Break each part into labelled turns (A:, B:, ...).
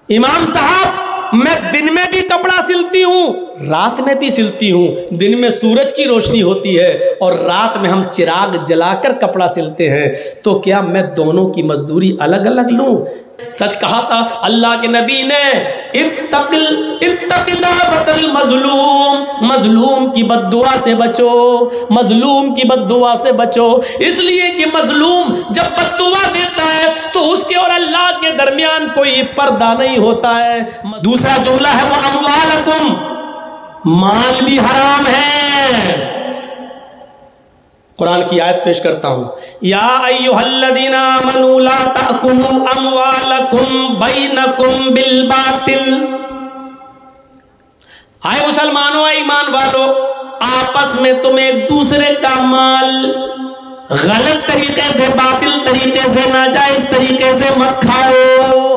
A: इमाम साहब, मैं दिन में भी कपड़ा सिलती हूँ, रात में भी सिलती हूँ। दिन में सूरज की रोशनी होती है और रात में हम चिराग जलाकर कपड़ा सिलते हैं, तो क्या मैं दोनों की मजदूरी अलग अलग लूँ? सच कहा था अल्लाह के नबी ने, इत्तक़िल मज़लूम, मजलूम की बद्दुआ से बचो, मजलूम की बद्दुआ से बचो। इसलिए कि मजलूम जब बद्दुआ देता है तो उसके और अल्लाह के दरमियान कोई पर्दा नहीं होता है। दूसरा जुमला है वो अमवालकुम, माल भी हराम है। कुरान की आयत पेश करता हूं, या अय्युहल्लज़ीना आमनू ला ताकुलू अमवालकुम बैनकुम बिल बातिल। आए मुसलमानों, ईमान वालों, आपस में तुम एक दूसरे का माल गलत तरीके से, बातिल तरीके से, नाजायज तरीके से मत खाओ।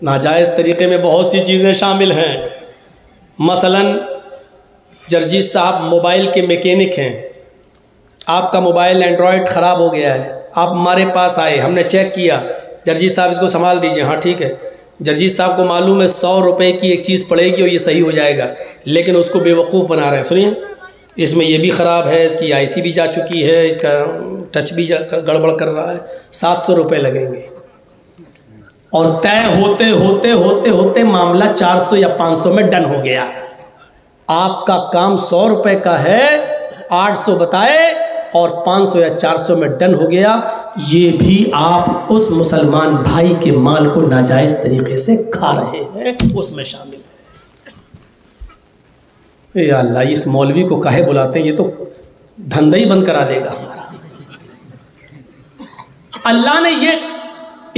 A: नाजायज तरीके में बहुत सी चीजें शामिल हैं। मसलन जर्जी साहब मोबाइल के मैकेनिक हैं, आपका मोबाइल एंड्रॉयड ख़राब हो गया है, आप हमारे पास आए, हमने चेक किया, जर्जी साहब इसको संभाल दीजिए। हाँ ठीक है। जर्जी साहब को मालूम है 100 रुपये की एक चीज़ पड़ेगी और ये सही हो जाएगा, लेकिन उसको बेवकूफ़ बना रहे हैं। सुनिए, इसमें ये भी ख़राब है, इसकी IC भी जा चुकी है, इसका टच भी गड़बड़ कर रहा है, 700 रुपये लगेंगे। और तय होते होते होते होते मामला 400 या 500 में डन हो गया। आपका काम 100 रुपये का है, 800 बताए और 500 या 400 में डन हो गया। ये भी आप उस मुसलमान भाई के माल को नाजायज तरीके से खा रहे हैं, उसमें शामिल है। या अल्लाह, इस मौलवी को काहे बुलाते हैं, ये तो धंधा ही बंद करा देगा हमारा। अल्लाह ने ये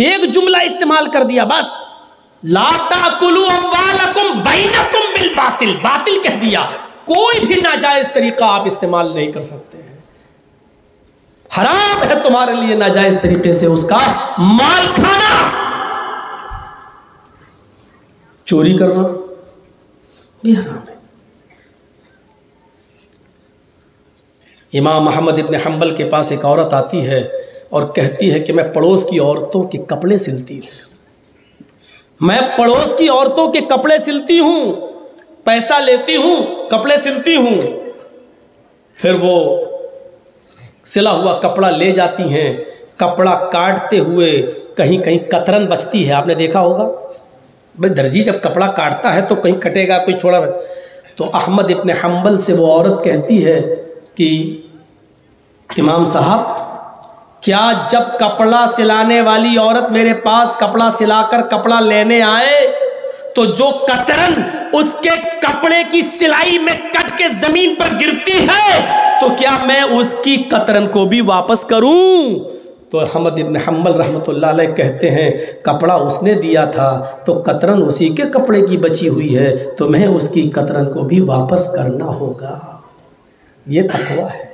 A: एक जुमला इस्तेमाल कर दिया बस, ला ताकुलू अमवालकुम बैनकुम बिल बातिल, बातिल कह दिया। कोई भी नाजायज तरीका आप इस्तेमाल नहीं कर सकते हैं। हराम है तुम्हारे लिए नाजायज तरीके से उसका माल खाना। चोरी करना भी हराम है। इमाम अहमद इब्न हंबल के पास एक औरत आती है और कहती है कि मैं पड़ोस की औरतों के कपड़े सिलती हूँ, मैं पड़ोस की औरतों के कपड़े सिलती हूँ, पैसा लेती हूँ, कपड़े सिलती हूँ। फिर वो सिला हुआ कपड़ा ले जाती हैं, कपड़ा काटते हुए कहीं कहीं कतरन बचती है। आपने देखा होगा भाई, दर्जी जब कपड़ा काटता है तो कहीं कटेगा, कोई छोड़ा। तो अहमद इब्न हंबल से वो औरत कहती है कि इमाम साहब, क्या जब कपड़ा सिलाने वाली औरत मेरे पास कपड़ा सिलाकर कपड़ा लेने आए तो जो कतरन उसके कपड़े की सिलाई में कट के जमीन पर गिरती है तो क्या मैं उसकी कतरन को भी वापस करूं? तो अहमद इब्न हंबल रहमतुल्लाह अलैह कहते हैं, कपड़ा उसने दिया था तो कतरन उसी के कपड़े की बची हुई है, तो मैं उसकी कतरन को भी वापस करना होगा। ये तकवा है।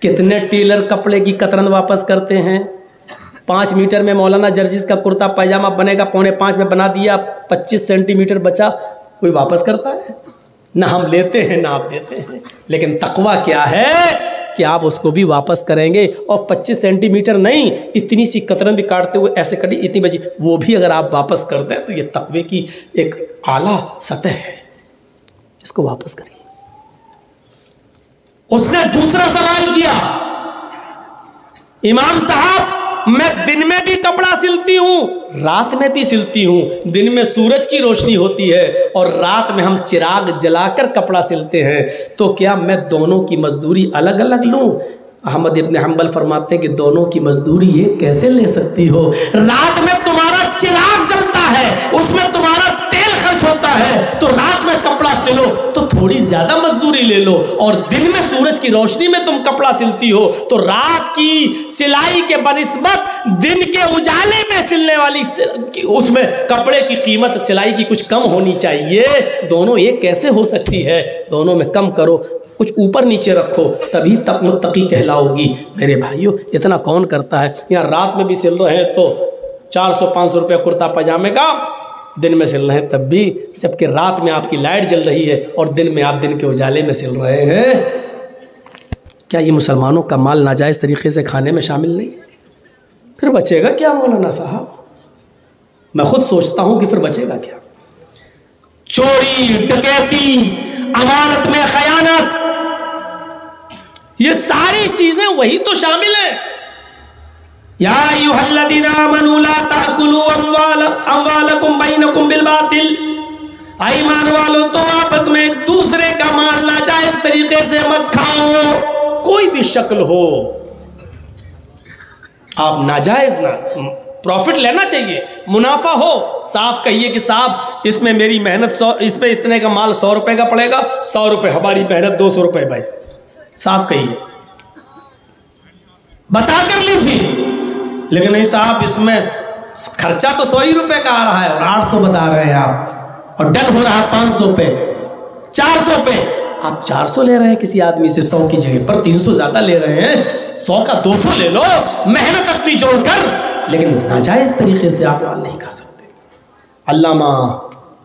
A: कितने टेलर कपड़े की कतरन वापस करते हैं? 5 मीटर में मौलाना जर्जिस का कुर्ता पैजामा बनेगा, 4.25 में बना दिया, 25 सेंटीमीटर बचा, कोई वापस करता है? ना हम लेते हैं ना आप देते हैं। लेकिन तकवा क्या है कि आप उसको भी वापस करेंगे। और 25 सेंटीमीटर नहीं, इतनी सी कतरन भी काटते हुए ऐसे कटी, इतनी बची, वो भी अगर आप वापस कर दें तो ये तकवे की एक आला सतह है, इसको वापस करिए। उसने दूसरा सवाल किया, इमाम साहब, मैं दिन में भी कपड़ा सिलती हूँ, रात में भी सिलती हूँ। दिन में सूरज की रोशनी होती है और रात में हम चिराग जलाकर कपड़ा सिलते हैं, तो क्या मैं दोनों की मजदूरी अलग अलग लूँ? अहमद इब्न हंबल फरमाते हैं कि दोनों की मजदूरी ये कैसे ले सकती हो? रात में तुम्हारा चिराग जलता है, उसमें तुम्हारा तेल खर्च होता है, तो रात में कपड़ा सिलो तो थोड़ी ज्यादा मजदूरी ले लो, और दिन में सूरज की रोशनी में तुम कपड़ा सिलती हो तो रात की सिलाई के बनिस्बत दिन के उजाले में सिलने वाली उसमें कपड़े की कीमत सिलाई की कुछ कम होनी चाहिए। दोनों ये कैसे हो सकती है? दोनों में कम करो, कुछ ऊपर नीचे रखो, तभी तक मुत्तकी कहलाओगी। मेरे भाइयों, इतना कौन करता है? यहाँ रात में भी सिल रहे हैं तो 400-500 रुपये कुर्ता पजामे का, दिन में सिल रहे हैं तब भी, जबकि रात में आपकी लाइट जल रही है और दिन में आप दिन के उजाले में सिल रहे हैं। क्या ये मुसलमानों का माल नाजायज़ तरीके से खाने में शामिल नहीं है? फिर बचेगा क्या मौलाना साहब? मैं खुद सोचता हूं कि फिर बचेगा क्या। चोरी, डकैती, अमानत में खयानत, ये सारी चीजें वही तो शामिल है। या अय्युहल्लज़ीना आमनू ला ताकुलू अम्वालकुम बैनकुम बिल बातिल, ईमान वालों तो आपस में एक दूसरे का माल नाजायज तरीके से मत खाओ। कोई भी शक्ल हो, आप नाजायज ना, प्रॉफिट लेना चाहिए, मुनाफा हो, साफ कहिए कि साहब इसमें मेरी मेहनत 100, इसमें इतने का माल 100 रुपए का पड़ेगा, 100 रुपए हमारी मेहनत 200 रुपए भाई, साफ कहिए, बता कर लीजिए। लेकिन नहीं साहब इसमें खर्चा तो 100 ही रुपए का आ रहा है और 800 बता रहे हैं आप, और डन हो रहा है 500 पे, 400 पे। आप 400 ले रहे हैं किसी आदमी से 100 की जगह पर 300 ज्यादा ले रहे हैं, 100 का 200 ले लो, मेहनत अपनी जोड़कर, लेकिन नाजायज तरीके से आप माल नहीं खा सकते। अल्लामा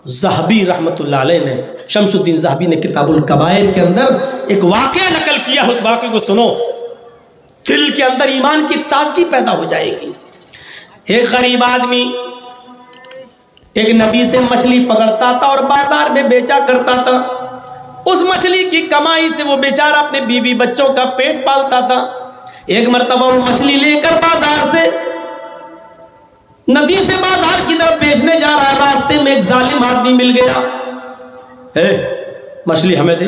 A: ज़हबी रहमतुल्लाह अलैह ने, शमसुद्दीन ज़हबी ने किताबुल कबायर के अंदर एक वाक़या नकल किया, उस वाक़े को सुनो, दिल के अंदर ईमान की ताजगी पैदा हो जाएगी। एक गरीब आदमी एक नबी से मछली पकड़ता था और बाजार में बेचा करता था। उस मछली की कमाई से वो बेचारा अपने बीवी बच्चों का पेट पालता था। एक मर्तबा वो मछली लेकर बाजार से नदी से बाजार की तरफ बेचने जा रहा है, रास्ते में एक जालिम आदमी मिल गया। मछली हमें दे।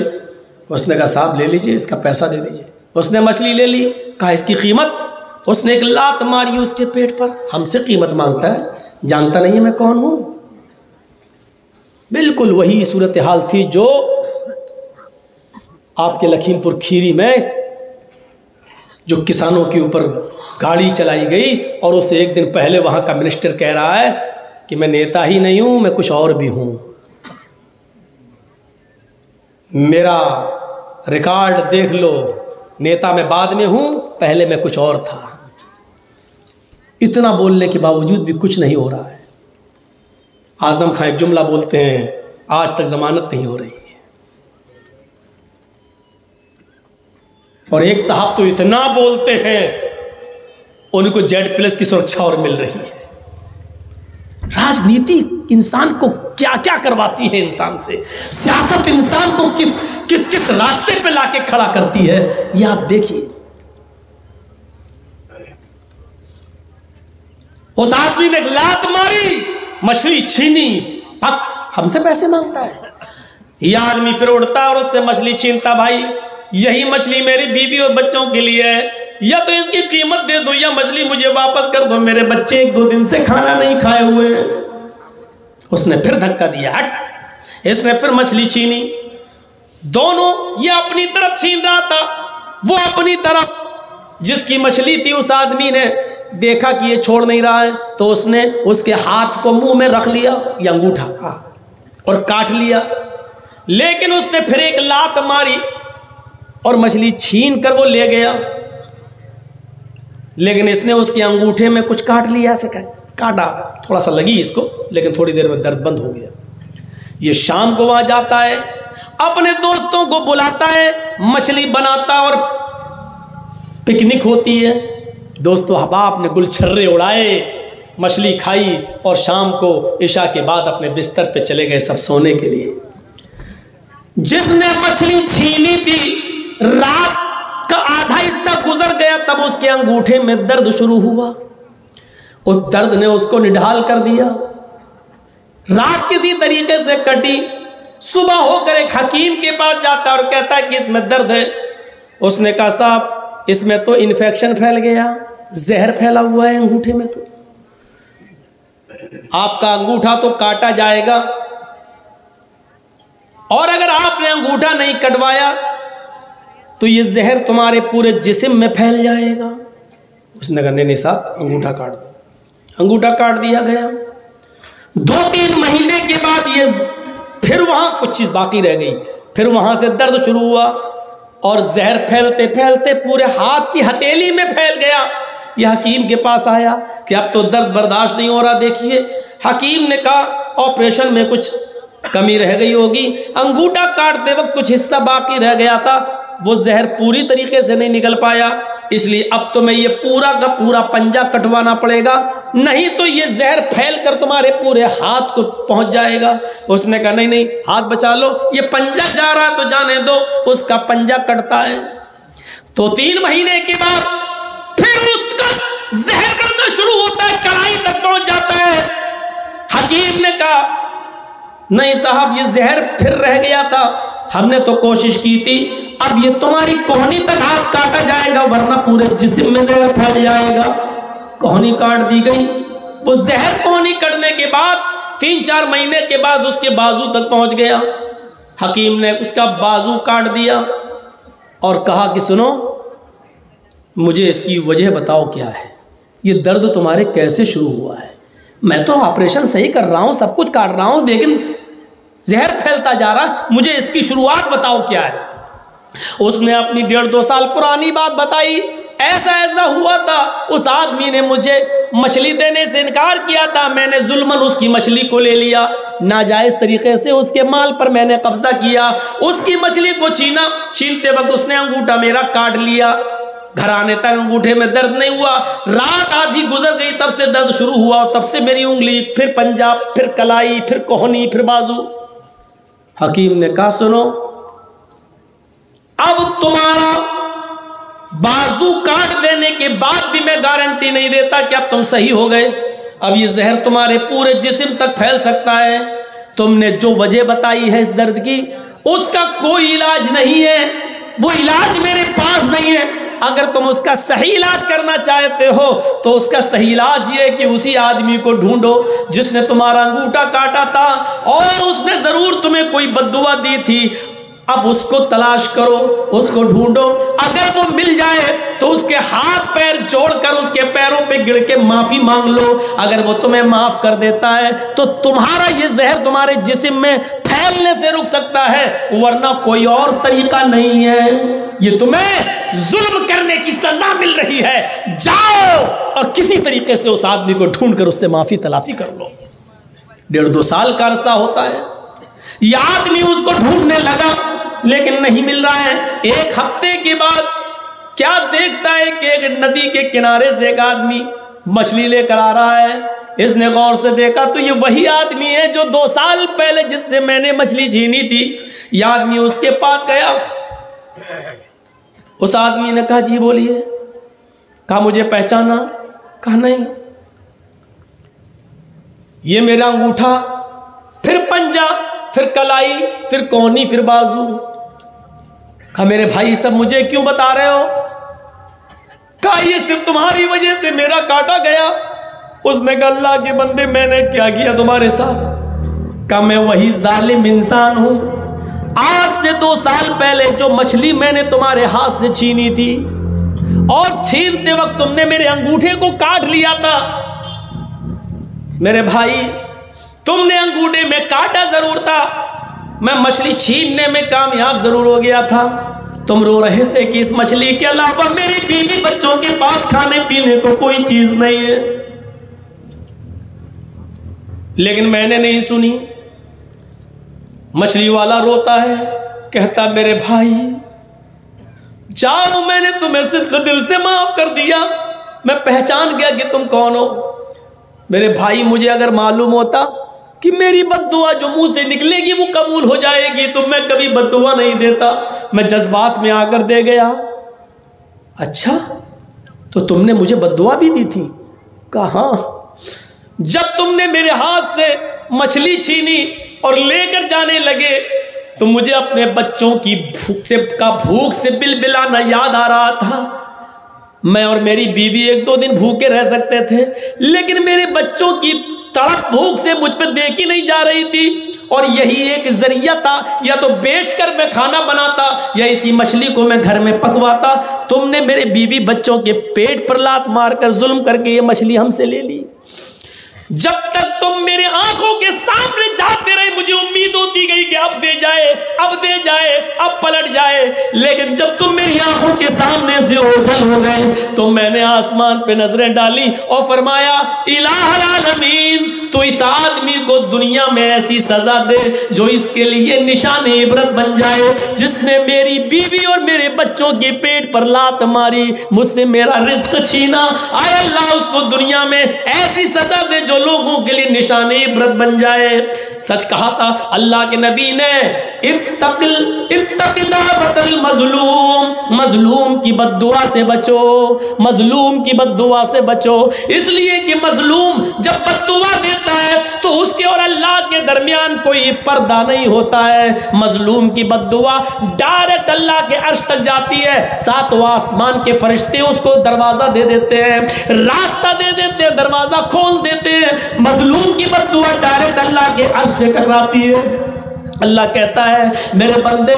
A: उसने कहा साहब ले लीजिए, इसका पैसा दे दीजिए। उसने मछली ले ली, कहा इसकी कीमत। उसने एक लात मारी उसके पेट पर, हमसे कीमत मांगता है, जानता नहीं है मैं कौन हूं। बिल्कुल वही सूरत हाल थी जो आपके लखीमपुर खीरी में जो किसानों के ऊपर गाड़ी चलाई गई और उससे एक दिन पहले वहां का मिनिस्टर कह रहा है कि मैं नेता ही नहीं हूं, मैं कुछ और भी हूं, मेरा रिकॉर्ड देख लो, नेता मैं बाद में हूं, पहले मैं कुछ और था। इतना बोलने के बावजूद भी कुछ नहीं हो रहा है। आजम खां एक जुमला बोलते हैं, आज तक जमानत नहीं हो रही है। और एक साहब तो इतना बोलते हैं उनको Z+ की सुरक्षा और मिल रही है। राजनीति इंसान को क्या क्या करवाती है इंसान से, सियासत इंसान को किस किस रास्ते पे लाके खड़ा करती है, ये आप देखिए। उस आदमी ने लात मारी, मछली छीनी, हमसे पैसे मांगता है। ये आदमी फिर उड़ता और उससे मछली छीनता। भाई यही मछली मेरी बीवी और बच्चों के लिए है, या तो इसकी कीमत दे दो या मछली मुझे वापस कर दो, मेरे बच्चे 1-2 दिन से खाना नहीं खाए हुए हैं। उसने फिर धक्का दिया, हट। इसने फिर मछली छीनी। दोनों, ये अपनी तरफ छीन रहा था, वो अपनी तरफ। जिसकी मछली थी उस आदमी ने देखा कि ये छोड़ नहीं रहा है, तो उसने उसके हाथ को मुंह में रख लिया, ये अंगूठा, और काट लिया। लेकिन उसने फिर एक लात मारी और मछली छीन कर वो ले गया। लेकिन इसने उसके अंगूठे में कुछ काट लिया, ऐसे काटा, थोड़ा सा लगी इसको, लेकिन थोड़ी देर में दर्द बंद हो गया। ये शाम को वहां जाता है, अपने दोस्तों को बुलाता है, मछली बनाता और पिकनिक होती है। दोस्तों हबाब ने गुलछर्रे उड़ाए, मछली खाई और शाम को इशा के बाद अपने बिस्तर पे चले गए सब सोने के लिए। जिसने मछली छीनी थी, रात का आधा हिस्सा गुजर गया, तब उसके अंगूठे में दर्द शुरू हुआ। उस दर्द ने उसको निढाल कर दिया। रात किसी तरीके से कटी, सुबह होकर एक हकीम के पास जाता और कहता है कि इसमें दर्द है। उसने कहा साहब इसमें तो इन्फेक्शन फैल गया, जहर फैला हुआ है अंगूठे में, तो आपका अंगूठा तो काटा जाएगा, और अगर आपने अंगूठा नहीं कटवाया तो ये जहर तुम्हारे पूरे जिस्म में फैल जाएगा। उसने कहा नहीं साहब अंगूठा काट दो। अंगूठा काट दिया गया। 2-3 महीने के बाद ये फिर वहां कुछ चीज बाकी रह गई, फिर वहां से दर्द शुरू हुआ और जहर फैलते फैलते पूरे हाथ की हथेली में फैल गया। यह हकीम के पास आया कि अब तो दर्द बर्दाश्त नहीं हो रहा। देखिए, हकीम ने कहा ऑपरेशन में कुछ कमी रह गई होगी, अंगूठा काटते वक्त कुछ हिस्सा बाकी रह गया था, वो जहर पूरी तरीके से नहीं निकल पाया, इसलिए अब तुम्हें ये पूरा का पूरा पंजा कटवाना पड़ेगा, नहीं तो ये जहर फैल कर तुम्हारे पूरे हाथ को पहुंच जाएगा। उसने कहा नहीं नहीं, हाथ बचा लो, ये पंजा जा रहा तो जाने दो। उसका पंजा कटता है तो 3 महीने के बाद फिर उसका जहर करना शुरू होता है, कलाई तक पहुंच जाता है। हकीम ने कहा नहीं साहब, ये जहर फिर रह गया था, हमने तो कोशिश की थी, अब ये तुम्हारी कोहनी तक हाथ काटा जाएगा वरना पूरे जिस्म में जहर फैल जाएगा। कोहनी काट दी गई। वो जहर कोहनी कटने के बाद 3-4 महीने के बाद उसके बाजू तक पहुंच गया। हकीम ने उसका बाजू काट दिया और कहा कि सुनो, मुझे इसकी वजह बताओ क्या है, ये दर्द तुम्हारे कैसे शुरू हुआ है? मैं तो ऑपरेशन सही कर रहा हूं, सब कुछ काट रहा हूं, लेकिन जहर फैलता जा रहा, मुझे इसकी शुरुआत बताओ क्या है। उसने अपनी 1.5-2 साल पुरानी बात बताई। ऐसा ऐसा हुआ था, उस आदमी ने मुझे मछली देने से इनकार किया था, मैंने जुल्मन उसकी मछली को ले लिया, नाजायज तरीके से उसके माल पर मैंने कब्जा किया, उसकी मछली को छीनते वक्त उसने अंगूठा मेरा काट लिया। घर आने तक अंगूठे में दर्द नहीं हुआ, रात आधी गुजर गई तब से दर्द शुरू हुआ और तब से मेरी उंगली, फिर पंजा, फिर कलाई, फिर कोहनी, फिर बाजू। हकीम ने कहा सुनो, अब तुम्हारा बाजू काट देने के बाद भी मैं गारंटी नहीं देता कि अब तुम सही हो गए। अब ये जहर तुम्हारे पूरे जिस्म तक फैल सकता है। तुमने जो वजह बताई है इस दर्द की, उसका कोई इलाज नहीं है, वो इलाज मेरे पास नहीं है। अगर तुम उसका सही इलाज करना चाहते हो तो उसका सही इलाज ये है कि उसी आदमी को ढूंढो जिसने तुम्हारा अंगूठा काटा था और उसने जरूर तुम्हें कोई बद्दुआ दी थी। अब उसको तलाश करो, उसको ढूंढो, अगर वो मिल जाए तो उसके हाथ पैर जोड़कर उसके पैरों पे गिर के माफी मांग लो। अगर वो तुम्हें माफ कर देता है तो तुम्हारा ये जहर तुम्हारे जिस्म में फैलने से रुक सकता है, वरना कोई और तरीका नहीं है। ये तुम्हें जुल्म करने की सजा मिल रही है, जाओ और किसी तरीके से उस आदमी को ढूंढकर उससे माफी तलाफी कर लो। 1.5-2 साल का अरसा होता है। यह आदमी उसको ढूंढने लगा लेकिन नहीं मिल रहा है। 1 हफ्ते के बाद क्या देखता है कि एक नदी के किनारे से एक आदमी मछली लेकर आ रहा है। इसने गौर से देखा तो ये वही आदमी है जो 2 साल पहले जिससे मैंने मछली छीनी थी। यह आदमी उसके पास गया। उस आदमी ने कहा जी बोलिए। कहा मुझे पहचाना? कहा नहीं। ये मेरा अंगूठा, फिर पंजा, फिर कलाई, फिर कोहनी, फिर बाजू। कहा मेरे भाई सब मुझे क्यों बता रहे हो? कहा ये सिर्फ तुम्हारी वजह से मेरा काटा गया। उसने कहा अल्लाह के बंदे मैंने क्या किया तुम्हारे साथ? कहा मैं वही जालिम इंसान हूं। आज से 2 साल पहले जो मछली मैंने तुम्हारे हाथ से छीनी थी और छीनते वक्त तुमने मेरे अंगूठे को काट लिया था। मेरे भाई तुमने अंगूठे में काटा जरूर था, मैं मछली छीनने में कामयाब जरूर हो गया था। तुम रो रहे थे कि इस मछली के अलावा मेरे बीवी बच्चों के पास खाने पीने को कोई चीज नहीं है, लेकिन मैंने नहीं सुनी। मछली वाला रोता है, कहता मेरे भाई जाओ, मैंने तुम्हें सिद्क दिल से माफ कर दिया, मैं पहचान गया कि तुम कौन हो। मेरे भाई मुझे अगर मालूम होता कि मेरी बद्दुआ जो मुंह से निकलेगी वो कबूल हो जाएगी तो मैं कभी बद्दुआ नहीं देता, मैं जज्बात में आकर दे गया। अच्छा तो तुमने मुझे बद्दुआ भी दी थी? कहा जब तुमने मेरे हाथ से मछली छीनी और लेकर जाने लगे तो मुझे अपने बच्चों की भूख से बिलबिलाना याद आ रहा था। मैं और मेरी बीवी 1-2 दिन भूखे रह सकते थे, लेकिन मेरे बच्चों की तड़प भूख से मुझ पर देखी नहीं जा रही थी और यही एक जरिया था, या तो बेचकर मैं खाना बनाता या इसी मछली को मैं घर में पकवाता। तुमने मेरे बीवी बच्चों के पेट पर लात मारकर जुल्म करके ये मछली हमसे ले ली। जब तक तुम मेरे आंखों के सामने जाते रहे मुझे उम्मीद होती गई कि अब दे जाए, अब दे जाए, अब पलट जाए। लेकिन जब तुम मेरी आंखों के सामने से ओझल हो गए तो मैंने आसमान पे नजरें डाली और फरमाया, इलाहुल आलमीन, तो इस आदमी को दुनिया में ऐसी सजा दे जो इसके लिए निशान इबरत बन जाए, जिसने मेरी बीवी और मेरे बच्चों के पेट पर लात मारी, मुझसे मेरा रिस्क छीना। आय अल्लाह, उसको दुनिया में ऐसी सजा दे जो लोगों के लिए निशान इबरत बन जाए। सच कहा था अल्लाह के नबी ने, मजलूम, मजलूम की बद्दुआ से बचो, मजलूम की बद्दुआ से बचो। इसलिए कि मजलूम जब बद्दुआ देता है तो उसके और अल्लाह के दरमियान कोई पर्दा नहीं होता है। मजलूम की बद्दुआ डायरेक्ट अल्लाह के अर्श तक जाती है। सातवां आसमान के फरिश्ते उसको दरवाजा दे देते हैं, रास्ता दे देते हैं, दरवाजा खोल देते हैं। मजलूम की बद्दुआ डायरेक्ट अल्लाह के अर्श से टकराती है। अल्लाह कहता है, मेरे बंदे,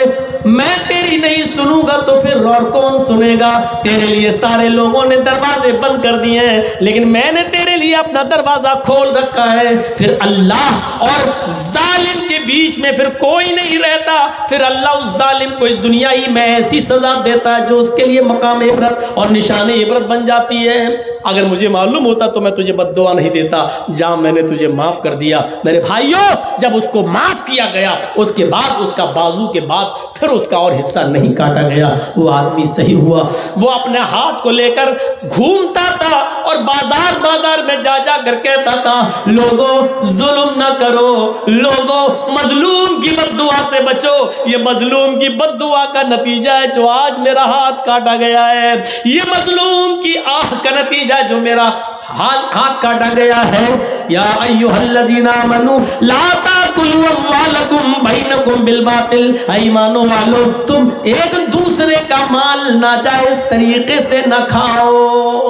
A: मैं तेरी नहीं सुनूंगा तो फिर और कौन सुनेगा? तेरे लिए सारे लोगों ने दरवाजे बंद कर दिए हैं, लेकिन मैंने तेरे लिए अपना दरवाजा खोल रखा है। फिर अल्लाह और जालिम के बीच में फिर कोई नहीं रहता। फिर अल्लाह उस जालिम को इस दुनिया ही में ऐसी सजा देता है जो उसके लिए मकाम इबरत और निशान इबरत बन जाती है। अगर मुझे मालूम होता तो मैं तुझे बद्दुआ नहीं देता। जा, मैंने तुझे माफ कर दिया। मेरे भाइयों, जब उसको माफ किया गया उसके बाद उसका बाजू के बाद फिर उसका और हिस्सा नहीं काटा गया। वो आदमी सही हुआ। वो अपने हाथ को लेकर घूमता था और बाजार बाजार में जा जा कर कहता था, लोगों जुल्म ना करो, लोगों मजलूम की बद्दुआ से बचो। ये मजलूम की बद्दुआ का नतीजा है जो आज मेरा हाथ काटा गया है। ये मजलूम की आह का नतीजा जो मेरा हाथ काटा गया है। या अय्युहल्लज़ीना आमनू ला ताकुलू अम्वालकुम बैनकुम बिल बातिल, ईमानों वालों, तुम एक दूसरे का माल नाजायज तरीके से न खाओ।